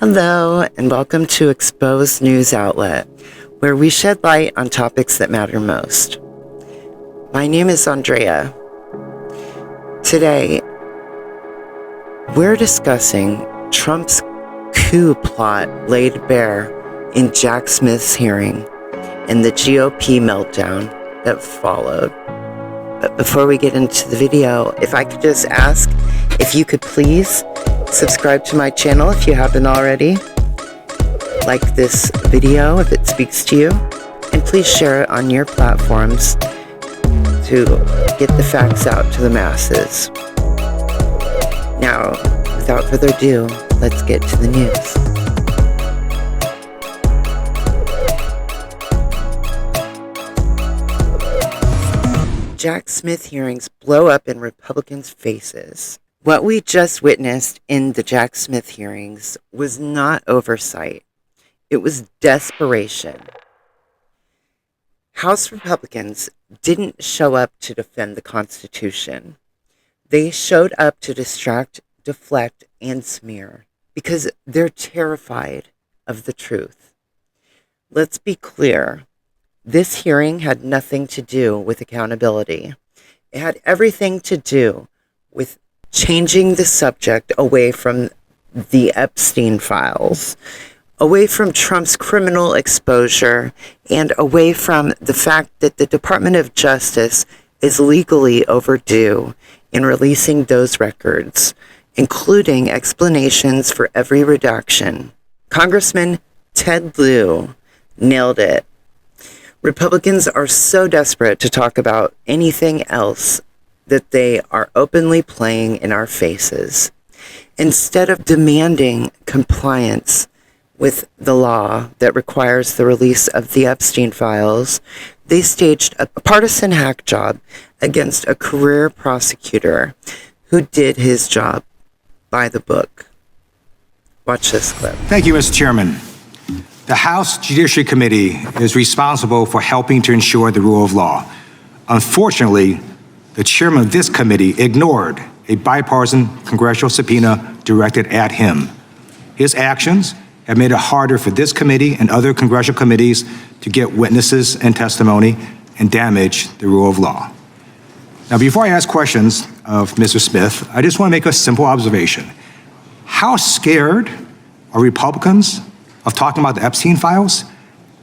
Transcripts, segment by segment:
Hello, and welcome to Exposed News Outlet, where we shed light on topics that matter most. My name is Andrea. Today, we're discussing Trump's coup plot laid bare in Jack Smith's hearing and the GOP meltdown that followed. But before we get into the video, if I could just ask if you could please subscribe to my channel if you haven't already, like this video if it speaks to you, and please share it on your platforms to get the facts out to the masses. Now, without further ado, let's get to the news. Jack Smith hearings blow up in Republicans' faces. What we just witnessed in the Jack Smith hearings was not oversight. It was desperation. House Republicans didn't show up to defend the Constitution. They showed up to distract, deflect, and smear because they're terrified of the truth. Let's be clear. This hearing had nothing to do with accountability. It had everything to do with changing the subject away from the Epstein files, away from Trump's criminal exposure, and away from the fact that the Department of Justice is legally overdue in releasing those records, including explanations for every redaction. Congressman Ted Lieu nailed it. Republicans are so desperate to talk about anything else that they are openly playing in our faces. Instead of demanding compliance with the law that requires the release of the Epstein files, they staged a partisan hack job against a career prosecutor who did his job by the book. Watch this clip. Thank you, Mr. Chairman. The House Judiciary Committee is responsible for helping to ensure the rule of law. Unfortunately, the chairman of this committee ignored a bipartisan congressional subpoena directed at him. His actions have made it harder for this committee and other congressional committees to get witnesses and testimony and damage the rule of law. Now, before I ask questions of Mr. Smith, I just want to make a simple observation. How scared are Republicans of talking about the Epstein files?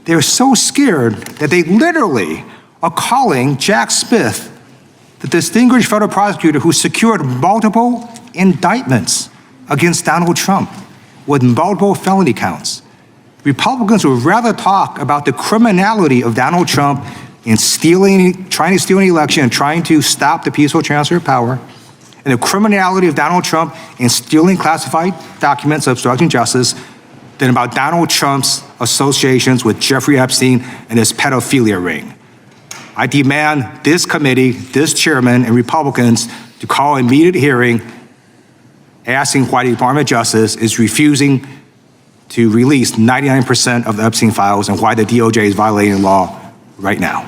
They're so scared that they literally are calling Jack Smith the distinguished federal prosecutor who secured multiple indictments against Donald Trump with multiple felony counts. Republicans would rather talk about the criminality of Donald Trump in trying to steal an election and trying to stop the peaceful transfer of power, and the criminality of Donald Trump in stealing classified documents, obstructing justice, than about Donald Trump's associations with Jeffrey Epstein and his pedophilia ring. I demand this committee, this chairman, and Republicans to call an immediate hearing asking why the Department of Justice is refusing to release 99% of the Epstein files and why the DOJ is violating the law right now.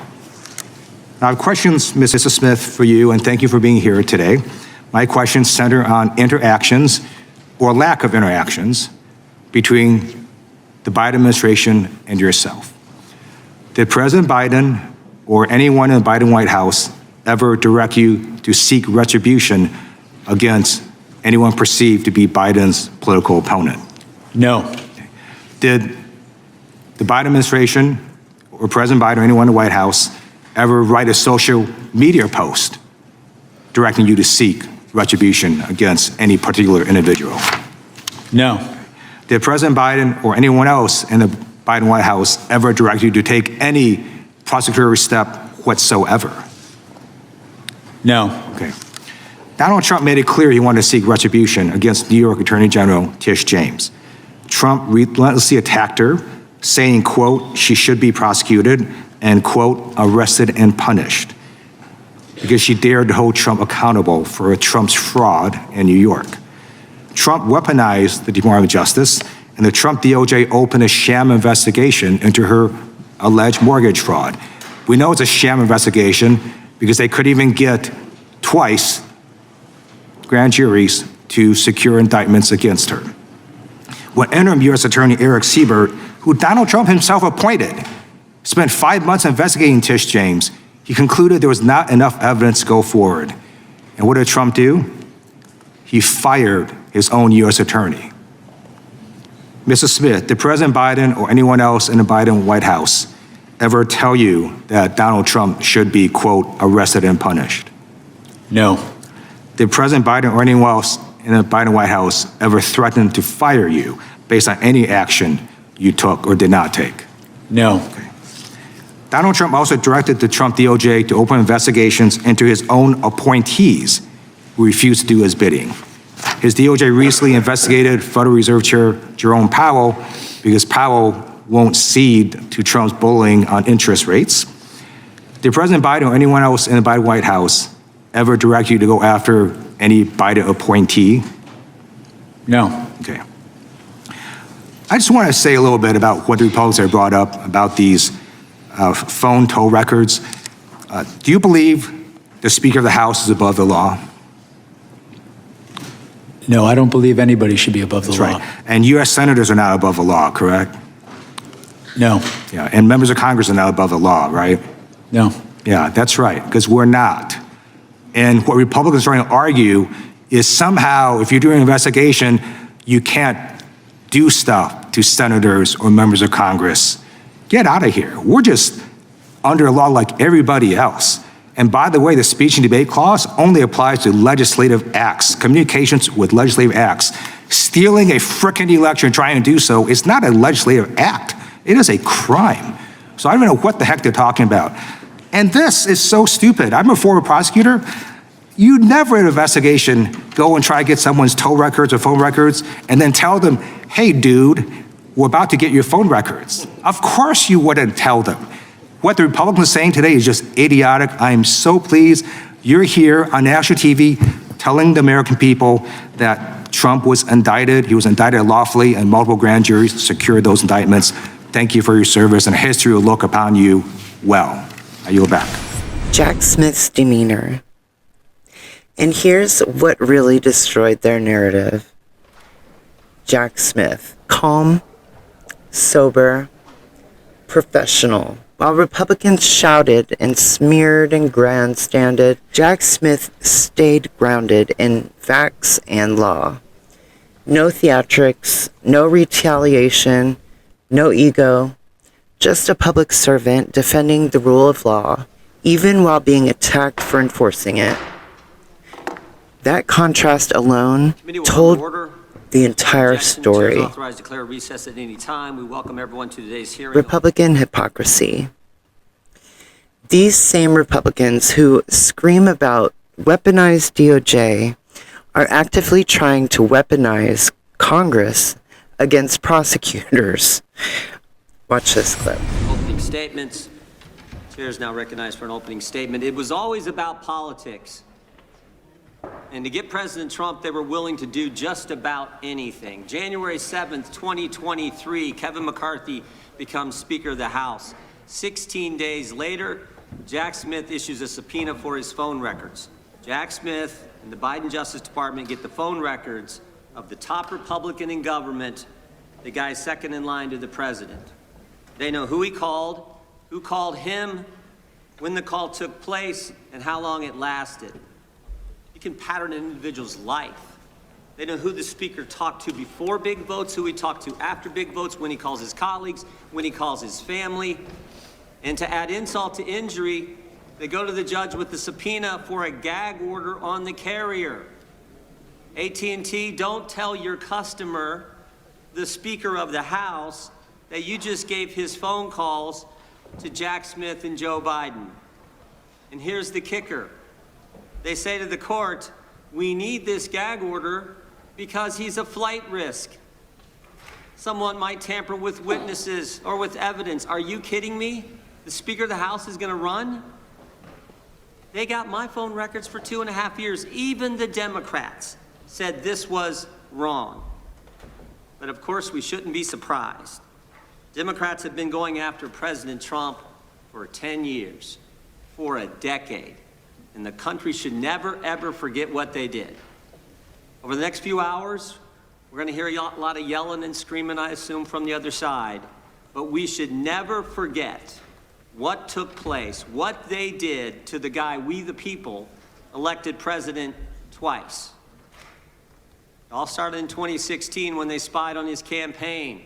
Now, I have questions, Mr. Smith, for you, and thank you for being here today. My questions center on interactions or lack of interactions between the Biden administration and yourself. Did President Biden or anyone in the Biden White House ever direct you to seek retribution against anyone perceived to be Biden's political opponent? No. Did the Biden administration or President Biden or anyone in the White House ever write a social media post directing you to seek retribution against any particular individual? No. Did President Biden or anyone else in the Biden White House ever direct you to take any prosecutorial step whatsoever? No. Okay. Donald Trump made it clear he wanted to seek retribution against New York Attorney General Tish James. Trump relentlessly attacked her, saying, quote, she should be prosecuted and, quote, arrested and punished because she dared to hold Trump accountable for Trump's fraud in New York. Trump weaponized the Department of Justice, and the Trump DOJ opened a sham investigation into her alleged mortgage fraud. We know it's a sham investigation because they couldn't even get twice grand juries to secure indictments against her. when interim U.S. Attorney Eric Siebert, who Donald Trump himself appointed, spent 5 months investigating Tish James, he concluded there was not enough evidence to go forward. And what did Trump do? He fired his own U.S. attorney. Mr. Smith, did President Biden or anyone else in the Biden White House ever tell you that Donald Trump should be, quote, arrested and punished? No. Did President Biden or anyone else in the Biden White House ever threaten to fire you based on any action you took or did not take? No. Okay. Donald Trump also directed the Trump DOJ to open investigations into his own appointees who refused to do his bidding. His DOJ recently investigated Federal Reserve Chair Jerome Powell because Powell won't cede to Trump's bullying on interest rates. Did President Biden or anyone else in the Biden White House ever direct you to go after any Biden appointee? No. Okay. I just want to say a little bit about what the Republicans have brought up about these phone toll records. Do you believe the Speaker of the House is above the law? No, I don't believe anybody should be above the law. That's right. And U.S. senators are not above the law, correct? No. Yeah, and members of Congress are not above the law, right? No. Yeah, that's right, because we're not. And what Republicans are trying to argue is somehow, if you're doing an investigation, you can't do stuff to senators or members of Congress. Get out of here. We're just under a law like everybody else. And by the way, the speech and debate clause only applies to legislative acts, communications with legislative acts. Stealing a frickin' election and trying to do so is not a legislative act. It is a crime. So I don't know what the heck they're talking about. And this is so stupid. I'm a former prosecutor. You never in an investigation go and try to get someone's toll records or phone records and then tell them, hey, dude, we're about to get your phone records. Of course you wouldn't tell them. What the Republicans are saying today is just idiotic. I am so pleased you're here on national TV telling the American people that Trump was indicted. He was indicted lawfully and multiple grand juries secured those indictments. Thank you for your service, and history will look upon you well. I yield back. Jack Smith's demeanor. And here's what really destroyed their narrative. Jack Smith, calm, sober, professional. While Republicans shouted and smeared and grandstanded, Jack Smith stayed grounded in facts and law. No theatrics, no retaliation, no ego, just a public servant defending the rule of law, even while being attacked for enforcing it. That contrast alone told the entire story. Republican hypocrisy. These same Republicans who scream about weaponized DOJ are actively trying to weaponize Congress against prosecutors. Watch this clip. Opening statements. Chair is now recognized for an opening statement. It was always about politics. And to get President Trump, they were willing to do just about anything. January 7th, 2023, Kevin McCarthy becomes Speaker of the House. 16 days later, Jack Smith issues a subpoena for his phone records. Jack Smith and the Biden Justice Department get the phone records of the top Republican in government, the guy second in line to the president. They know who called him, when the call took place, and how long it lasted. You can pattern an individual's life. They know who the speaker talked to before big votes, who he talked to after big votes, when he calls his colleagues, when he calls his family. And to add insult to injury, they go to the judge with the subpoena for a gag order on the carrier. AT&T, don't tell your customer, the Speaker of the House, that you just gave his phone calls to Jack Smith and Joe Biden. And here's the kicker. They say to the court, we need this gag order because he's a flight risk. Someone might tamper with witnesses or with evidence. Are you kidding me? The Speaker of the House is going to run? They got my phone records for 2.5 years. Even the Democrats said this was wrong. But of course, we shouldn't be surprised. Democrats have been going after President Trump for 10 years, for a decade. And the country should never, ever forget what they did. Over the next few hours, We're going to hear a lot of yelling and screaming, I assume, from the other side. But we should never forget what took place, what they did to the guy we the people elected president twice. It all started in 2016 when they spied on his campaign.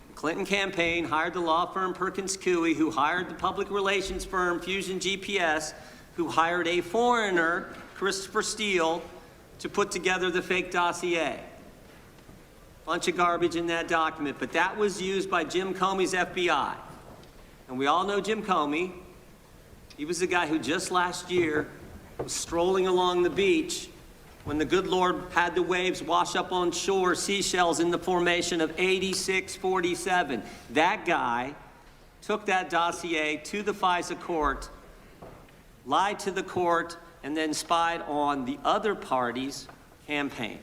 The Clinton campaign hired the law firm Perkins Coie, who hired the public relations firm Fusion GPS, who hired a foreigner, Christopher Steele, to put together the fake dossier. Bunch of garbage in that document, but that was used by Jim Comey's FBI. And we all know Jim Comey. He was the guy who just last year was strolling along the beach when the good Lord had the waves wash up on shore seashells in the formation of 8647. That guy took that dossier to the FISA court, lied to the court, and then spied on the other party's campaign.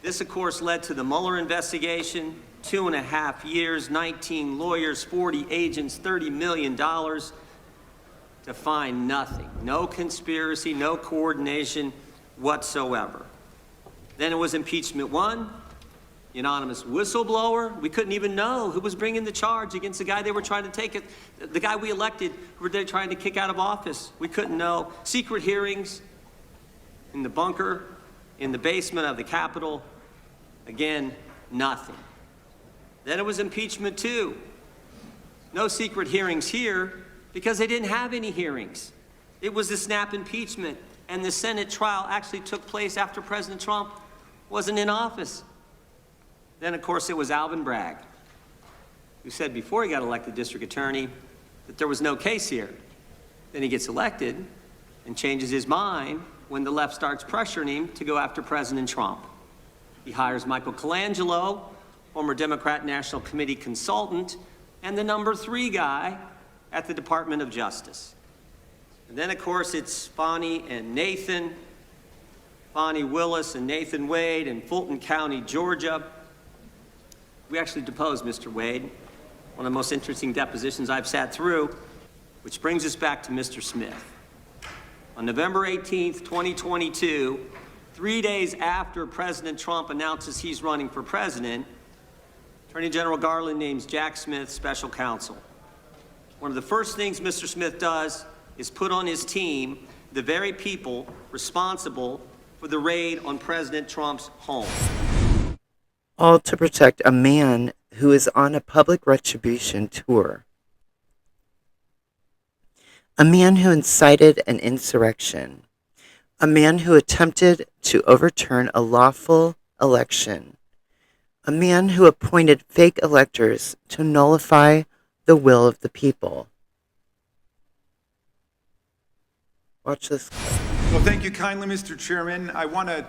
This, of course, led to the Mueller investigation, 2.5 years, 19 lawyers, 40 agents, $30 million to find nothing. No conspiracy, no coordination whatsoever. Then it was impeachment 1, the anonymous whistleblower. We couldn't even know who was bringing the charge against the guy they were trying to take it, the guy we elected, who were they trying to kick out of office. We couldn't know. Secret hearings in the bunker, in the basement of the Capitol. Again, nothing. Then it was impeachment 2. No secret hearings here because they didn't have any hearings. It was the snap impeachment, and the Senate trial actually took place after President Trump wasn't in office. Then, of course, it was Alvin Bragg, who said before he got elected district attorney that there was no case here. Then he gets elected and changes his mind when the left starts pressuring him to go after President Trump. He hires Michael Colangelo, former Democrat National Committee consultant, and the number 3 guy at the Department of Justice. And then, of course, it's Fani and Nathan, Fani Willis and Nathan Wade in Fulton County, Georgia. We actually deposed Mr. Wade, one of the most interesting depositions I've sat through, which brings us back to Mr. Smith. On November 18th, 2022, 3 days after President Trump announces he's running for president, Attorney General Garland names Jack Smith special counsel. One of the first things Mr. Smith does is put on his team the very people responsible for the raid on President Trump's home. All to protect a man who is on a public retribution tour. A man who incited an insurrection. A man who attempted to overturn a lawful election. A man who appointed fake electors to nullify the will of the people. Watch this. Well, thank you kindly, Mr. Chairman. I want to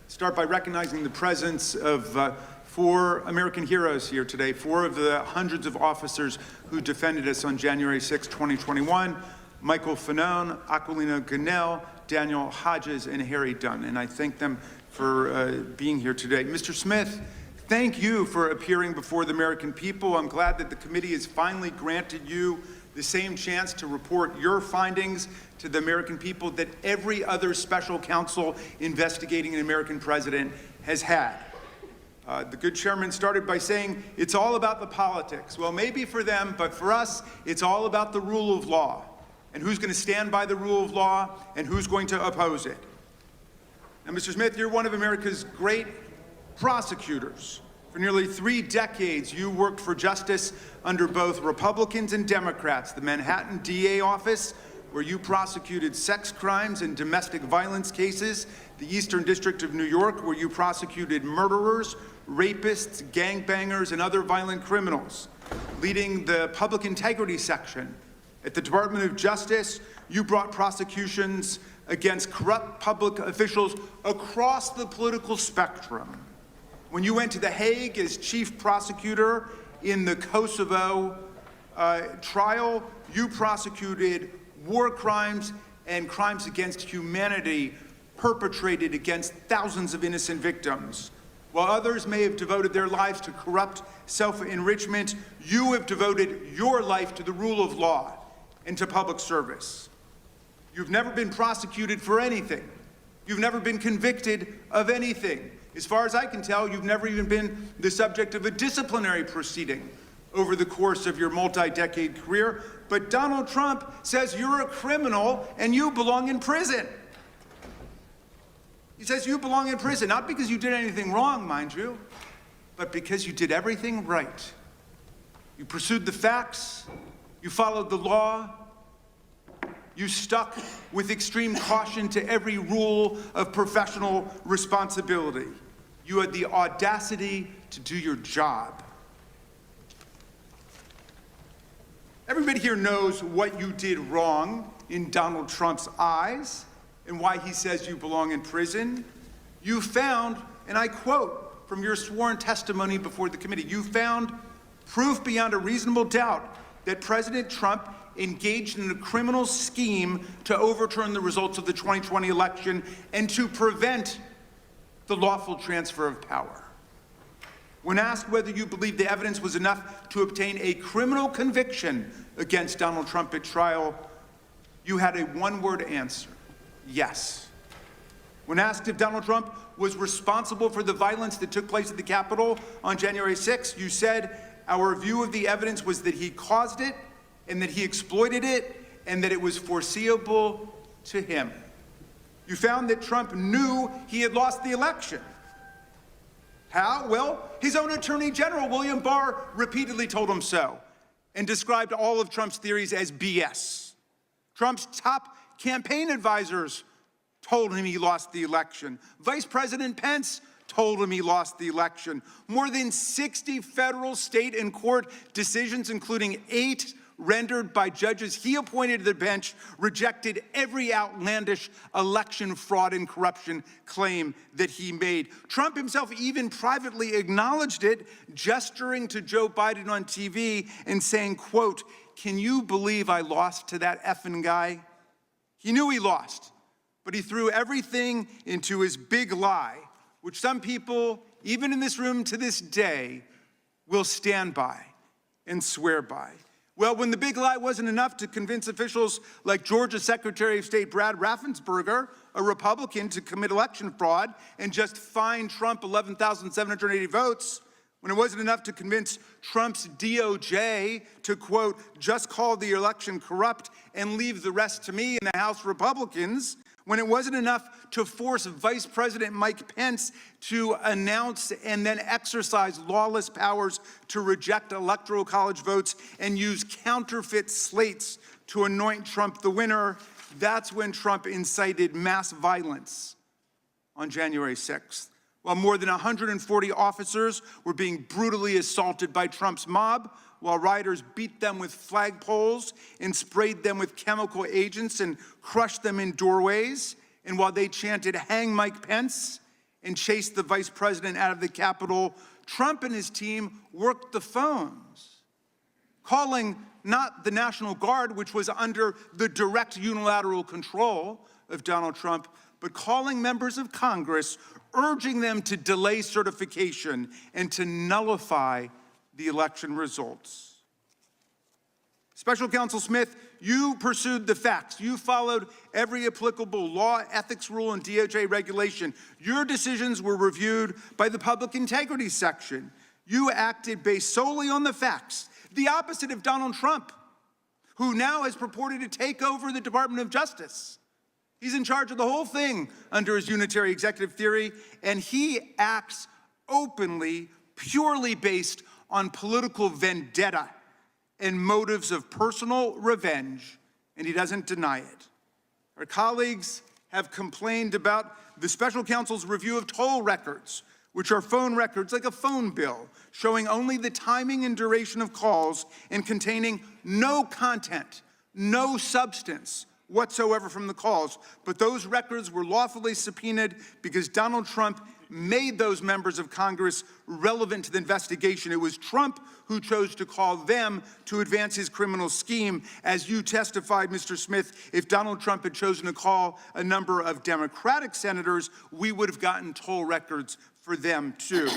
start by recognizing the presence of 4 American heroes here today, 4 of the hundreds of officers who defended us on January 6, 2021, Michael Fanone, Aquilino Ganell, Daniel Hodges, and Harry Dunn. And I thank them for being here today. Mr. Smith, thank you for appearing before the American people. I'm glad that the committee has finally granted you the same chance to report your findings to the American people that every other special counsel investigating an American president has had. The good chairman started by saying it's all about the politics. Well, maybe for them, but for us, it's all about the rule of law and who's going to stand by the rule of law and who's going to oppose it. Now, Mr. Smith, you're one of America's great prosecutors. For nearly 3 decades, you worked for justice under both Republicans and Democrats. The Manhattan DA office, where you prosecuted sex crimes and domestic violence cases. The Eastern District of New York, where you prosecuted murderers, rapists, gangbangers, and other violent criminals. Leading the public integrity section at the Department of Justice, you brought prosecutions against corrupt public officials across the political spectrum. When you went to The Hague as chief prosecutor in the Kosovo trial, you prosecuted war crimes and crimes against humanity perpetrated against thousands of innocent victims. While others may have devoted their lives to corrupt self-enrichment, you have devoted your life to the rule of law and to public service. You've never been prosecuted for anything. You've never been convicted of anything. As far as I can tell, you've never even been the subject of a disciplinary proceeding over the course of your multi-decade career. But Donald Trump says you're a criminal and you belong in prison. He says you belong in prison, not because you did anything wrong, mind you, but because you did everything right. You pursued the facts, you followed the law, you stuck with extreme caution to every rule of professional responsibility. You had the audacity to do your job. Everybody here knows what you did wrong in Donald Trump's eyes and why he says you belong in prison. You found, and I quote from your sworn testimony before the committee, you found proof beyond a reasonable doubt that President Trump engaged in a criminal scheme to overturn the results of the 2020 election and to prevent the lawful transfer of power. When asked whether you believe the evidence was enough to obtain a criminal conviction against Donald Trump at trial, you had a one-word answer: yes. When asked if Donald Trump was responsible for the violence that took place at the Capitol on January 6th, you said, our view of the evidence was that he caused it and that he exploited it and that it was foreseeable to him. You found that Trump knew he had lost the election. How? Well, his own Attorney General, William Barr, repeatedly told him so and described all of Trump's theories as BS. Trump's top campaign advisors told him he lost the election. Vice President Pence told him he lost the election. More than 60 federal, state, and court decisions, including 8 rendered by judges he appointed to the bench, rejected every outlandish election fraud and corruption claim that he made. Trump himself even privately acknowledged it, gesturing to Joe Biden on TV and saying, quote, "Can you believe I lost to that effing guy?" He knew he lost, but he threw everything into his big lie, which some people, even in this room to this day, will stand by and swear by. Well, when the big lie wasn't enough to convince officials like Georgia Secretary of State Brad Raffensperger, a Republican, to commit election fraud and just fine Trump 11,780 votes, when it wasn't enough to convince Trump's DOJ to, quote, just call the election corrupt and leave the rest to me and the House Republicans, when it wasn't enough to force Vice President Mike Pence to announce and then exercise lawless powers to reject Electoral College votes and use counterfeit slates to anoint Trump the winner, that's when Trump incited mass violence on January 6th. While more than 140 officers were being brutally assaulted by Trump's mob, while rioters beat them with flagpoles and sprayed them with chemical agents and crushed them in doorways, and while they chanted, "Hang Mike Pence," and chased the vice president out of the Capitol, Trump and his team worked the phones, calling not the National Guard, which was under the direct unilateral control of Donald Trump, but calling members of Congress, urging them to delay certification and to nullify the election results. Special Counsel Smith, you pursued the facts. You followed every applicable law, ethics rule, and DOJ regulation. Your decisions were reviewed by the Public Integrity Section. You acted based solely on the facts, the opposite of Donald Trump, who now has purported to take over the Department of Justice. He's in charge of the whole thing under his unitary executive theory, and he acts openly, purely based on political vendetta and motives of personal revenge, and he doesn't deny it. Our colleagues have complained about the special counsel's review of toll records, which are phone records like a phone bill, showing only the timing and duration of calls and containing no content, no substance whatsoever from the calls. But those records were lawfully subpoenaed because Donald Trump made those members of Congress relevant to the investigation. It was Trump who chose to call them to advance his criminal scheme. As you testified, Mr. Smith, if Donald Trump had chosen to call a number of Democratic senators, we would have gotten toll records for them too.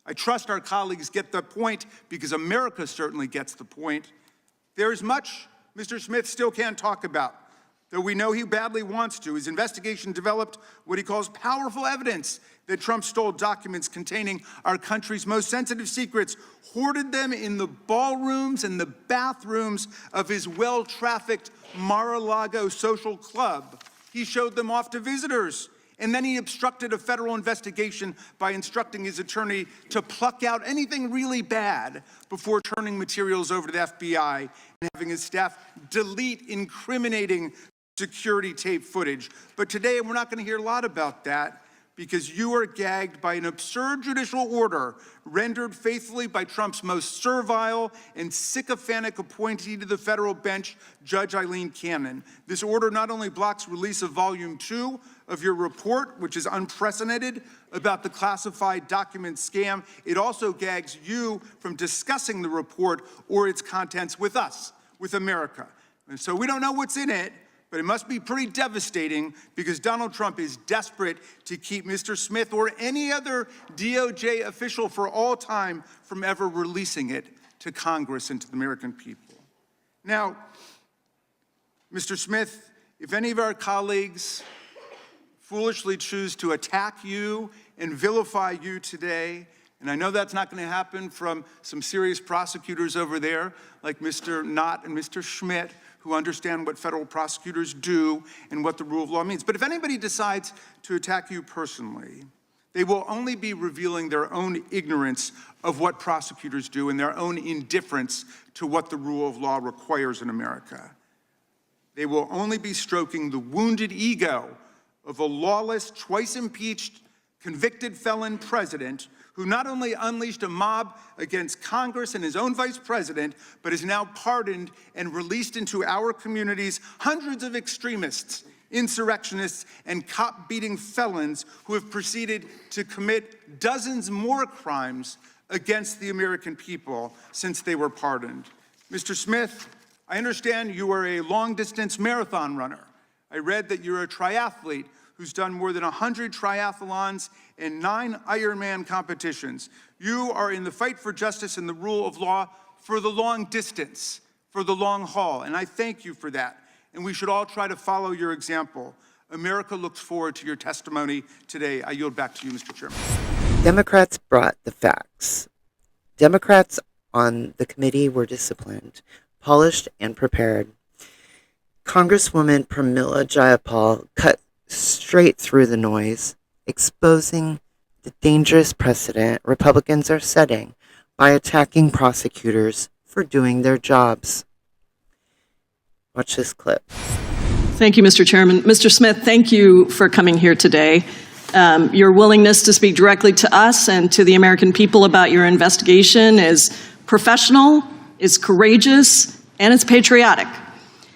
I trust our colleagues get the point because America certainly gets the point. There is much Mr. Smith still can't talk about. Though we know he badly wants to, his investigation developed what he calls powerful evidence that Trump stole documents containing our country's most sensitive secrets, hoarded them in the ballrooms and the bathrooms of his well-trafficked Mar-a-Lago social club. He showed them off to visitors. And then he obstructed a federal investigation by instructing his attorney to pluck out anything really bad before turning materials over to the FBI and having his staff delete incriminating security tape footage. But today we're not going to hear a lot about that because you are gagged by an absurd judicial order rendered faithfully by Trump's most servile and sycophantic appointee to the federal bench, Judge Eileen Cannon. This order not only blocks release of Volume 2 of your report, which is unprecedented, about the classified document scam, it also gags you from discussing the report or its contents with us, with America. And so we don't know what's in it, but it must be pretty devastating because Donald Trump is desperate to keep Mr. Smith or any other DOJ official for all time from ever releasing it to Congress and to the American people. Now, Mr. Smith, if any of our colleagues foolishly choose to attack you and vilify you today, and I know that's not going to happen from some serious prosecutors over there like Mr. Knott and Mr. Schmidt, who understand what federal prosecutors do and what the rule of law means. But if anybody decides to attack you personally, they will only be revealing their own ignorance of what prosecutors do and their own indifference to what the rule of law requires in America. They will only be stroking the wounded ego of a lawless, twice impeached, convicted felon president who not only unleashed a mob against Congress and his own vice president, but is now pardoned and released into our communities hundreds of extremists, insurrectionists, and cop-beating felons who have proceeded to commit dozens more crimes against the American people since they were pardoned. Mr. Smith, I understand you are a long-distance marathon runner. I read that you're a triathlete who's done more than 100 triathlons and 9 Ironman competitions. You are in the fight for justice and the rule of law for the long distance, for the long haul, and I thank you for that. And we should all try to follow your example. America looks forward to your testimony today. I yield back to you, Mr. Chairman. Democrats brought the facts. Democrats on the committee were disciplined, polished, and prepared. Congresswoman Pramila Jayapal cut straight through the noise, exposing the dangerous precedent Republicans are setting by attacking prosecutors for doing their jobs. Watch this clip. Thank you, Mr. Chairman. Mr. Smith, thank you for coming here today. Your willingness to speak directly to us and to the American people about your investigation is professional, is courageous, and it's patriotic.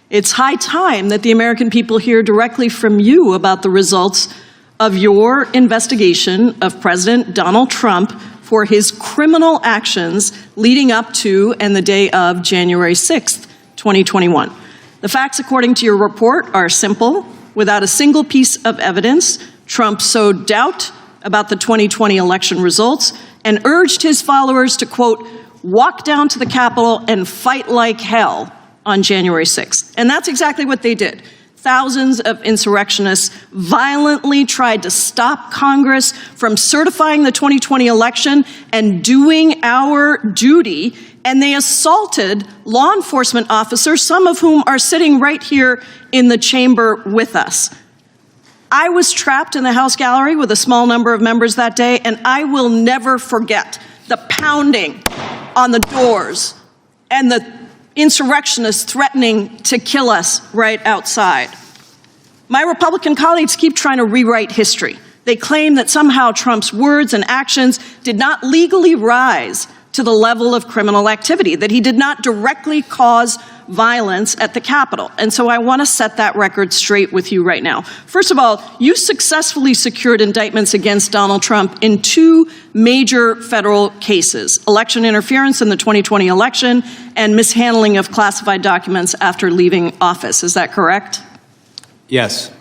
It's high time that the American people hear directly from you about the results of your investigation of President Donald Trump for his criminal actions leading up to and the day of January 6th, 2021. The facts, according to your report, are simple. Without a single piece of evidence, Trump sowed doubt about the 2020 election results and urged his followers to, quote, walk down to the Capitol and fight like hell on January 6th. And that's exactly what they did. Thousands of insurrectionists violently tried to stop Congress from certifying the 2020 election and doing our duty, and they assaulted law enforcement officers, some of whom are sitting right here in the chamber with us. I was trapped in the House gallery with a small number of members that day, and I will never forget the pounding on the doors and the insurrectionists threatening to kill us right outside. My Republican colleagues keep trying to rewrite history. They claim that somehow Trump's words and actions did not legally rise to the level of criminal activity, that he did not directly cause violence at the Capitol. And so I want to set that record straight with you right now. First of all, you successfully secured indictments against Donald Trump in 2 major federal cases: election interference in the 2020 election and mishandling of classified documents after leaving office. Is that correct? Yes.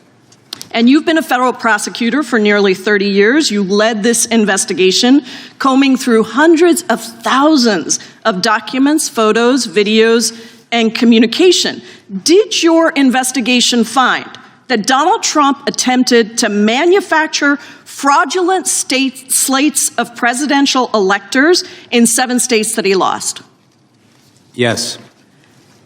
And you've been a federal prosecutor for nearly 30 years. You led this investigation, combing through hundreds of thousands of documents, photos, videos, and communication. Did your investigation find that Donald Trump attempted to manufacture fraudulent slates of presidential electors in 7 states that he lost? Yes.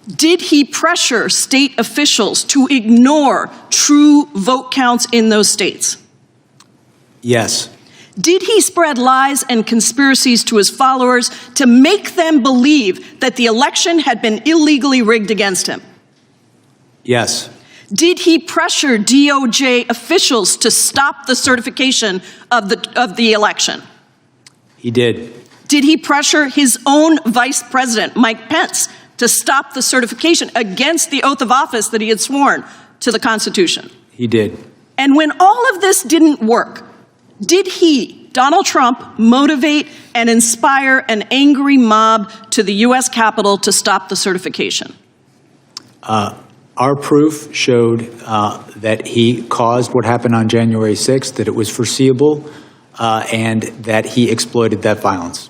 Did he pressure state officials to ignore true vote counts in those states? Yes. Did he spread lies and conspiracies to his followers to make them believe that the election had been illegally rigged against him? Yes. Did he pressure DOJ officials to stop the certification of the election? He did. Did he pressure his own vice president, Mike Pence, to stop the certification against the oath of office that he had sworn to the Constitution? He did. And when all of this didn't work, did he, Donald Trump, motivate and inspire an angry mob to the U.S. Capitol to stop the certification? Our proof showed that he caused what happened on January 6th, that it was foreseeable, and that he exploited that violence.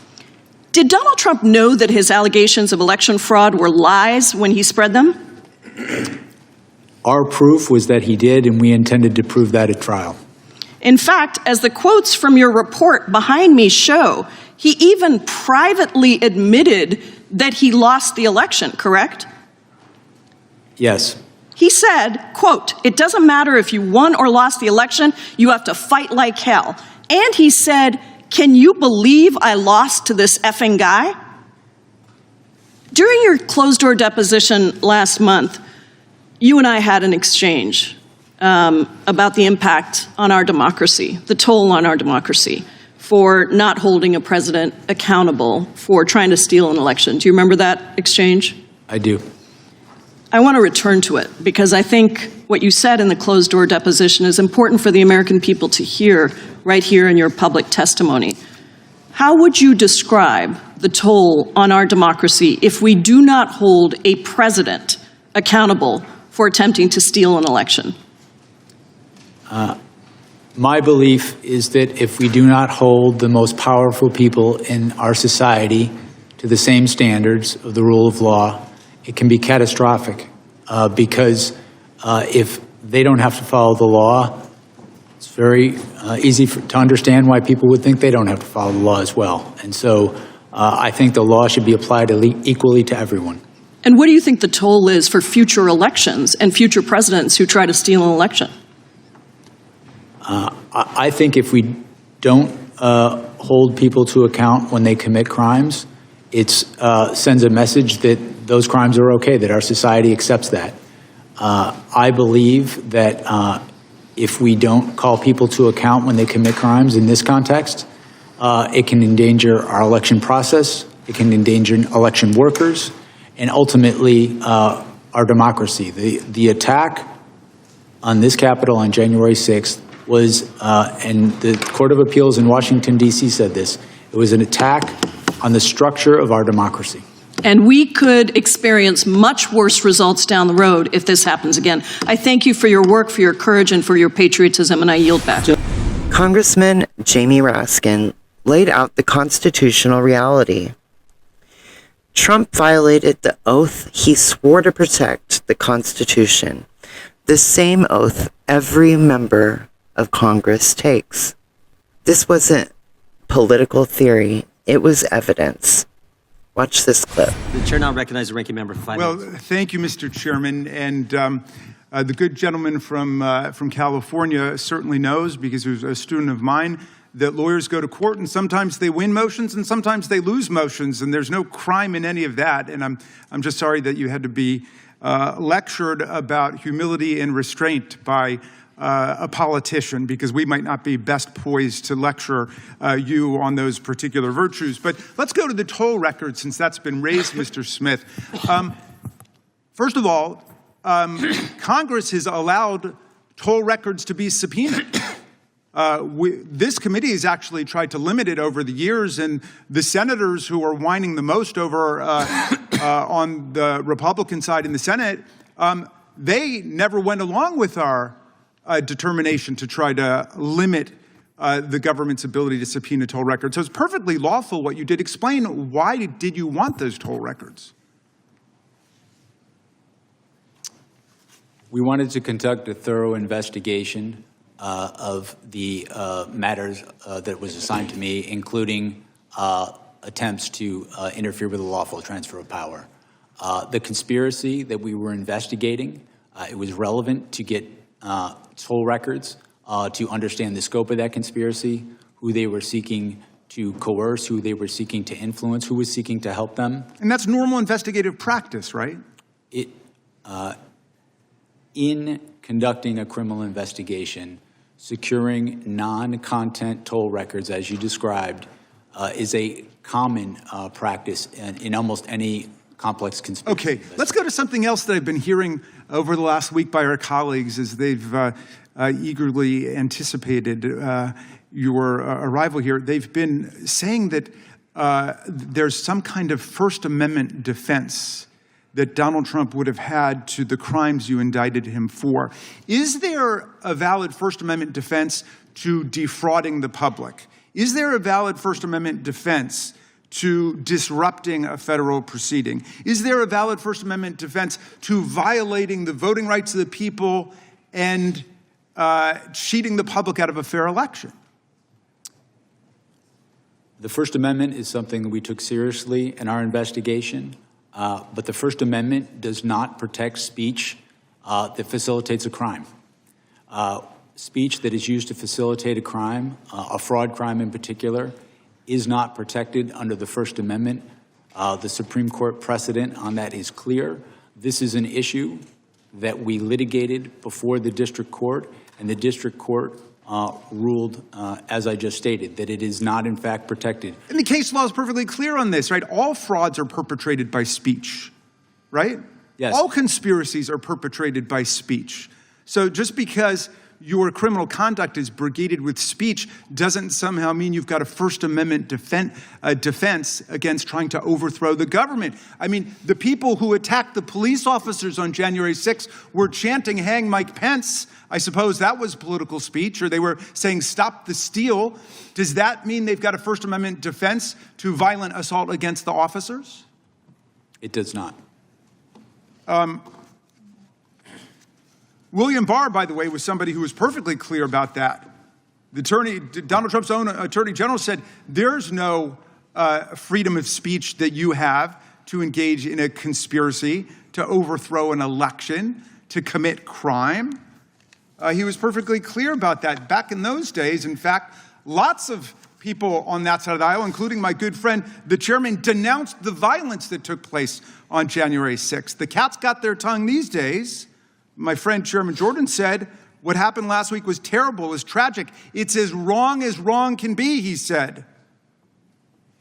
Did Donald Trump know that his allegations of election fraud were lies when he spread them? Our proof was that he did, and we intended to prove that at trial. In fact, as the quotes from your report behind me show, he even privately admitted that he lost the election, correct? Yes. He said, quote, "It doesn't matter if you won or lost the election, you have to fight like hell." And he said, "Can you believe I lost to this effing guy?" During your closed-door deposition last month, you and I had an exchange about the impact on our democracy, the toll on our democracy, for not holding a president accountable for trying to steal an election. Do you remember that exchange? I do. I want to return to it because I think what you said in the closed-door deposition is important for the American people to hear right here in your public testimony. How would you describe the toll on our democracy if we do not hold a president accountable for attempting to steal an election? My belief is that if we do not hold the most powerful people in our society to the same standards of the rule of law, it can be catastrophic because if they don't have to follow the law, it's very easy to understand why people would think they don't have to follow the law as well. And so I think the law should be applied equally to everyone. And what do you think the toll is for future elections and future presidents who try to steal an election? I think if we don't hold people to account when they commit crimes, it sends a message that those crimes are okay, that our society accepts that. I believe that if we don't call people to account when they commit crimes in this context, it can endanger our election process, it can endanger election workers, and ultimately our democracy. The attack on this Capitol on January 6th was, and the Court of Appeals in Washington, D.C. said this, it was an attack on the structure of our democracy. And we could experience much worse results down the road if this happens again. I thank you for your work, for your courage, and for your patriotism, and I yield back. Congressman Jamie Raskin laid out the constitutional reality. Trump violated the oath he swore to protect the Constitution, the same oath every member of Congress takes. This wasn't political theory, it was evidence. Watch this clip. The chair now recognizes the ranking member for 5 minutes. Well, thank you, Mr. Chairman. And the good gentleman from California certainly knows, because he was a student of mine, that lawyers go to court and sometimes they win motions and sometimes they lose motions, and there's no crime in any of that. And I'm just sorry that you had to be lectured about humility and restraint by a politician, because we might not be best poised to lecture you on those particular virtues. But let's go to the toll record, since that's been raised, Mr. Smith. First of all, Congress has allowed toll records to be subpoenaed. This committee has actually tried to limit it over the years, and the senators who are whining the most over on the Republican side in the Senate, they never went along with our determination to try to limit the government's ability to subpoena toll records. So it's perfectly lawful what you did. Explain, why did you want those toll records? We wanted to conduct a thorough investigation of the matters that was assigned to me, including attempts to interfere with the lawful transfer of power. The conspiracy that we were investigating, it was relevant to get toll records to understand the scope of that conspiracy, who they were seeking to coerce, who they were seeking to influence, who was seeking to help them. And that's normal investigative practice, right? In conducting a criminal investigation, securing non-content toll records, as you described, is a common practice in almost any complex conspiracy. Okay, let's go to something else that I've been hearing over the last week by our colleagues as they've eagerly anticipated your arrival here. They've been saying that there's some kind of First Amendment defense that Donald Trump would have had to the crimes you indicted him for. Is there a valid First Amendment defense to defrauding the public? Is there a valid First Amendment defense to disrupting a federal proceeding? Is there a valid First Amendment defense to violating the voting rights of the people and cheating the public out of a fair election? The First Amendment is something that we took seriously in our investigation. But the First Amendment does not protect speech that facilitates a crime. Speech that is used to facilitate a crime, a fraud crime in particular, is not protected under the First Amendment. The Supreme Court precedent on that is clear. This is an issue that we litigated before the district court, and the district court ruled, as I just stated, that it is not in fact protected. And the case law is perfectly clear on this, right? All frauds are perpetrated by speech, right? Yes. All conspiracies are perpetrated by speech. So just because your criminal conduct is brigaded with speech doesn't somehow mean you've got a First Amendment defense against trying to overthrow the government. I mean, the people who attacked the police officers on January 6th were chanting, "Hang Mike Pence." I suppose that was political speech, or they were saying, "Stop the steal." Does that mean they've got a First Amendment defense to violent assault against the officers? It does not. William Barr, by the way, was somebody who was perfectly clear about that. Donald Trump's own attorney general said there's no freedom of speech that you have to engage in a conspiracy to overthrow an election, to commit crime. He was perfectly clear about that. Back in those days, in fact, lots of people on that side of the aisle, including my good friend, the chairman, denounced the violence that took place on January 6th. The cat's got their tongue these days. My friend Chairman Jordan said, what happened last week was terrible, it was tragic. It's as wrong can be, he said.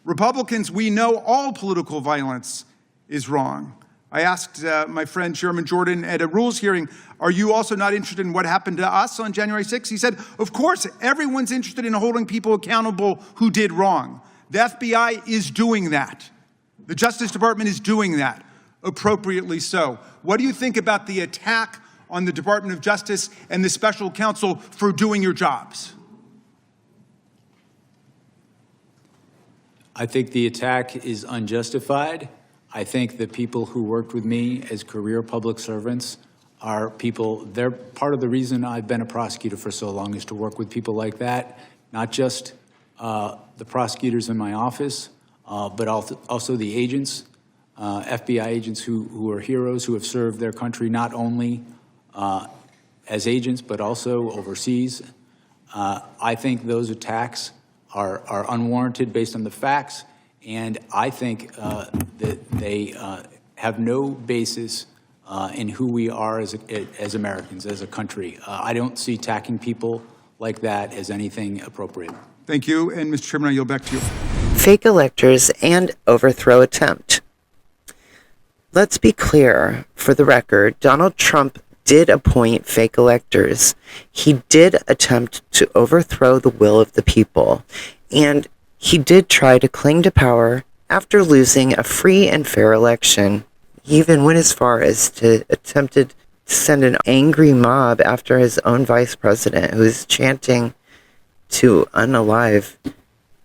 Republicans, we know all political violence is wrong. I asked my friend Chairman Jordan at a rules hearing, are you also not interested in what happened to us on January 6th? He said, of course, everyone's interested in holding people accountable who did wrong. The FBI is doing that. The Justice Department is doing that, appropriately so. What do you think about the attack on the Department of Justice and the Special Counsel for doing your jobs? I think the attack is unjustified. I think the people who worked with me as career public servants are people, they're part of the reason I've been a prosecutor for so long is to work with people like that, not just the prosecutors in my office, but also the agents, FBI agents who are heroes, who have served their country not only as agents, but also overseas. I think those attacks are unwarranted based on the facts, and I think that they have no basis in who we are as Americans, as a country. I don't see attacking people like that as anything appropriate. Thank you. And Mr. Chairman, I yield back to you. Fake electors and overthrow attempt. Let's be clear, for the record, Donald Trump did appoint fake electors. He did attempt to overthrow the will of the people, and he did try to cling to power after losing a free and fair election. He even went as far as to attempted to send an angry mob after his own vice president, who is chanting to unalive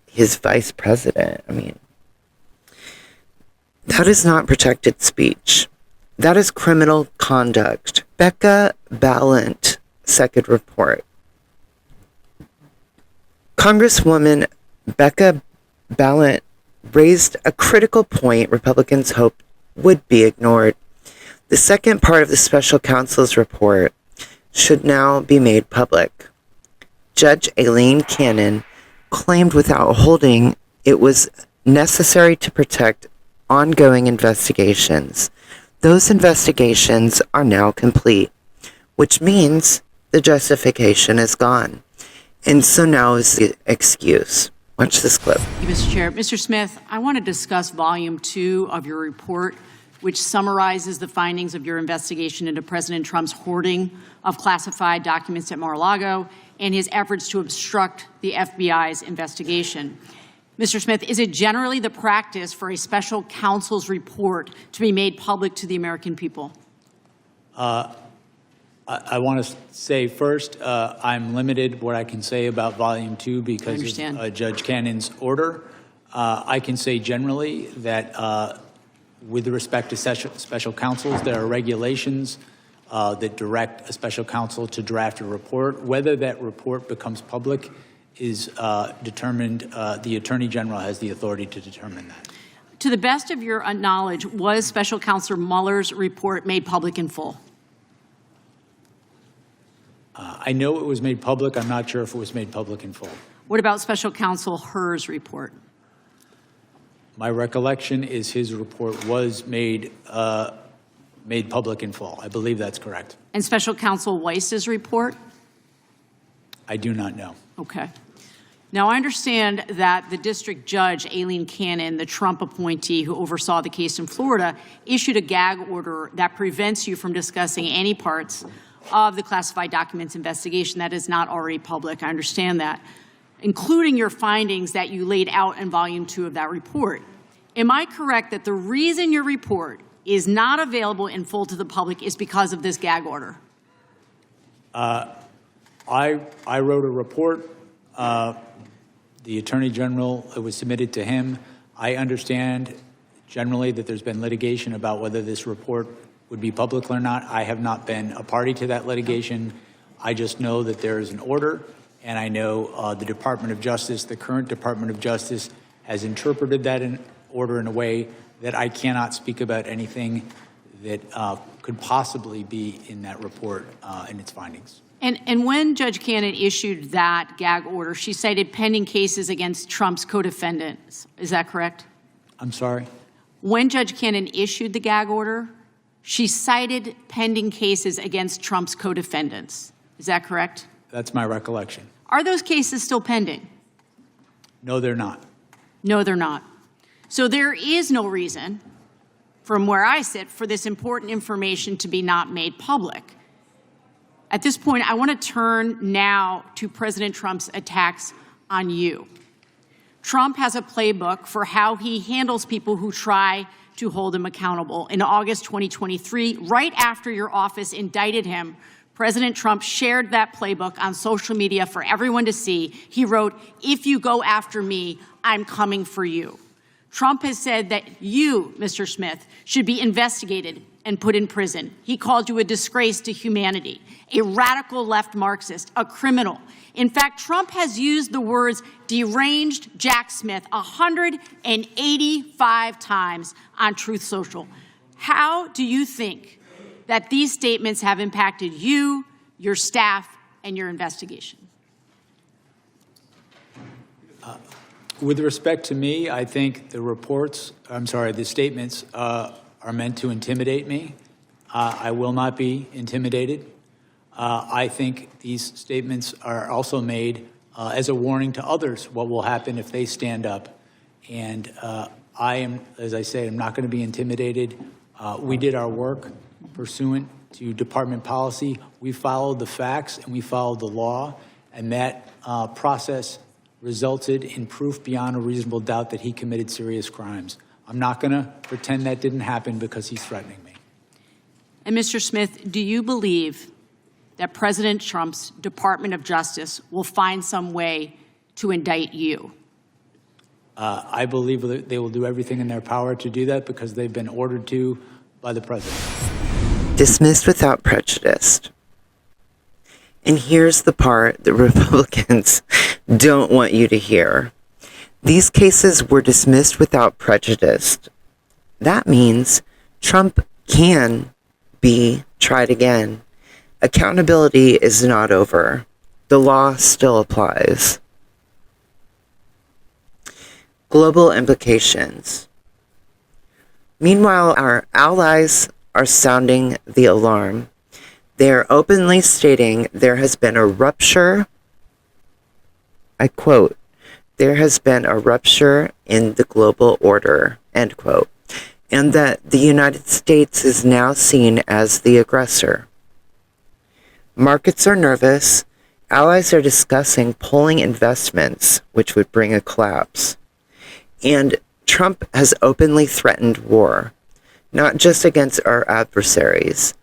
his vice president. I mean, that is not protected speech. That is criminal conduct. Becca Ballant, second report. Congresswoman Becca Ballant raised a critical point Republicans hoped would be ignored. The second part of the special counsel's report should now be made public. Judge Aileen Cannon claimed without holding it was necessary to protect ongoing investigations. Those investigations are now complete, which means the justification is gone. And so now is the excuse. Watch this clip. Thank you, Mr. Chair. Mr. Smith, I want to discuss Volume 2 of your report, which summarizes the findings of your investigation into President Trump's hoarding of classified documents at Mar-a-Lago and his efforts to obstruct the FBI's investigation. Mr. Smith, is it generally the practice for a special counsel's report to be made public to the American people? I want to say first, I'm limited what I can say about Volume 2 because of Judge Cannon's order. I can say generally that with respect to special counsels, there are regulations that direct a special counsel to draft a report. Whether that report becomes public is determined, the Attorney General has the authority to determine that. To the best of your knowledge, was Special Counsel Mueller's report made public in full? I know it was made public. I'm not sure if it was made public in full. What about Special Counsel Hur's report? My recollection is his report was made public in full. I believe that's correct. And Special Counsel Weiss's report? I do not know. Okay. Now, I understand that the district judge, Aileen Cannon, the Trump appointee who oversaw the case in Florida, issued a gag order that prevents you from discussing any parts of the classified documents investigation that is not already public. I understand that, including your findings that you laid out in Volume 2 of that report. Am I correct that the reason your report is not available in full to the public is because of this gag order? I wrote a report. The Attorney General, it was submitted to him. I understand generally that there's been litigation about whether this report would be public or not. I have not been a party to that litigation. I just know that there is an order, and I know the Department of Justice, the current Department of Justice, has interpreted that order in a way that I cannot speak about anything that could possibly be in that report and its findings. And when Judge Cannon issued that gag order, she cited pending cases against Trump's co-defendants. Is that correct? I'm sorry? When Judge Cannon issued the gag order, she cited pending cases against Trump's co-defendants. Is that correct? That's my recollection. Are those cases still pending? No, they're not. No, they're not. So there is no reason, from where I sit, for this important information to be not made public. At this point, I want to turn now to President Trump's attacks on you. Trump has a playbook for how he handles people who try to hold him accountable. In August 2023, right after your office indicted him, President Trump shared that playbook on social media for everyone to see. He wrote, "If you go after me, I'm coming for you." Trump has said that you, Mr. Smith, should be investigated and put in prison. He called you a disgrace to humanity, a radical left Marxist, a criminal. In fact, Trump has used the words deranged Jack Smith 185 times on Truth Social. How do you think that these statements have impacted you, your staff, and your investigation? With respect to me, I think the statements are meant to intimidate me. I will not be intimidated. I think these statements are also made as a warning to others what will happen if they stand up. And I am, as I say, I'm not going to be intimidated. We did our work pursuant to department policy. We followed the facts and we followed the law, and that process resulted in proof beyond a reasonable doubt that he committed serious crimes. I'm not going to pretend that didn't happen because he's threatening me. And Mr. Smith, do you believe that President Trump's Department of Justice will find some way to indict you? I believe that they will do everything in their power to do that because they've been ordered to by the president. Dismissed without prejudice. And here's the part that Republicans don't want you to hear. These cases were dismissed without prejudice. That means Trump can be tried again. Accountability is not over. The law still applies. Global implications. Meanwhile, our allies are sounding the alarm. They are openly stating there has been a rupture, I quote, there has been a rupture in the global order, end quote, and that the United States is now seen as the aggressor. Markets are nervous. Allies are discussing pulling investments, which would bring a collapse. And Trump has openly threatened war, not just against our adversaries,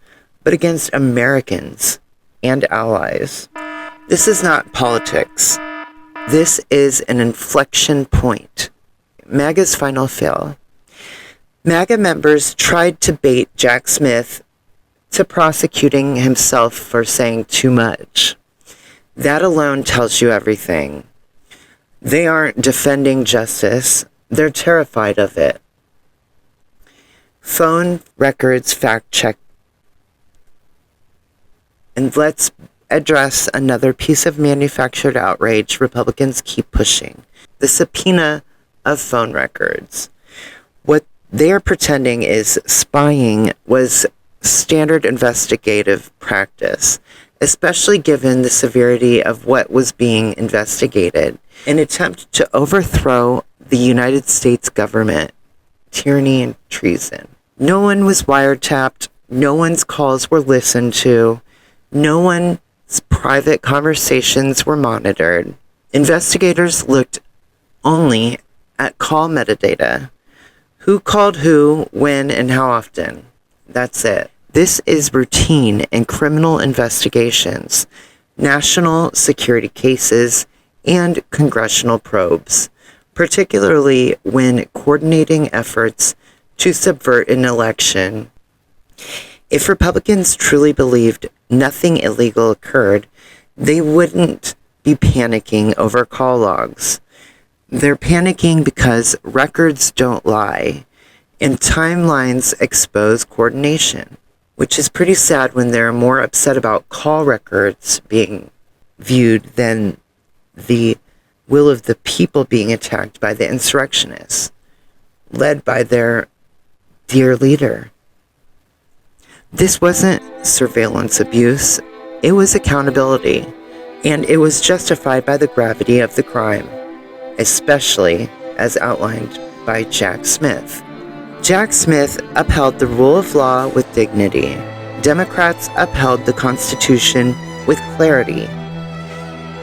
but against Americans and allies. This is not politics. This is an inflection point. MAGA's final fail. MAGA members tried to bait Jack Smith to prosecuting himself for saying too much. That alone tells you everything. They aren't defending justice. They're terrified of it. Phone records fact check. And let's address another piece of manufactured outrage Republicans keep pushing. The subpoena of phone records. What they are pretending is spying was standard investigative practice, especially given the severity of what was being investigated. An attempt to overthrow the United States government, tyranny and treason. No one was wiretapped. No one's calls were listened to. No one's private conversations were monitored. Investigators looked only at call metadata. Who called who, when, and how often. That's it. This is routine in criminal investigations, national security cases, and congressional probes, particularly when coordinating efforts to subvert an election. If Republicans truly believed nothing illegal occurred, they wouldn't be panicking over call logs. They're panicking because records don't lie, and timelines expose coordination, which is pretty sad when they're more upset about call records being viewed than the will of the people being attacked by the insurrectionists, led by their dear leader. This wasn't surveillance abuse, it was accountability, and it was justified by the gravity of the crime, especially as outlined by Jack Smith. Jack Smith upheld the rule of law with dignity. Democrats upheld the Constitution with clarity.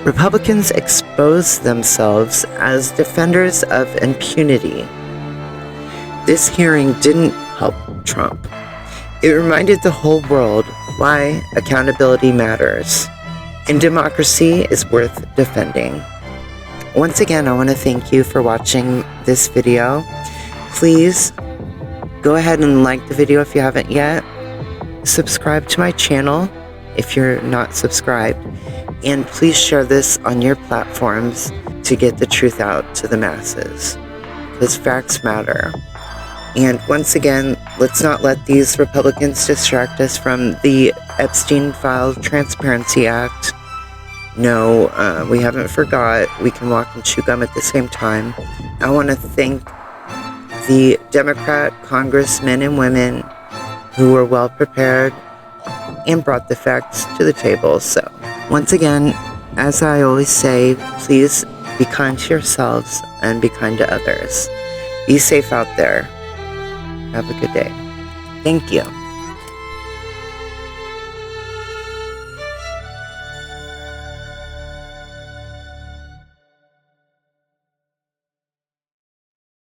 Republicans exposed themselves as defenders of impunity. This hearing didn't help Trump. It reminded the whole world why accountability matters, and democracy is worth defending. Once again, I want to thank you for watching this video. Please go ahead and like the video if you haven't yet. Subscribe to my channel if you're not subscribed. And please share this on your platforms to get the truth out to the masses, because facts matter. And once again, let's not let these Republicans distract us from the Epstein File Transparency Act. No, we haven't forgot. We can walk and chew gum at the same time. I want to thank the Democrat congressmen and women who were well prepared and brought the facts to the table. So, once again, as I always say, please be kind to yourselves and be kind to others. Be safe out there. Have a good day. Thank you.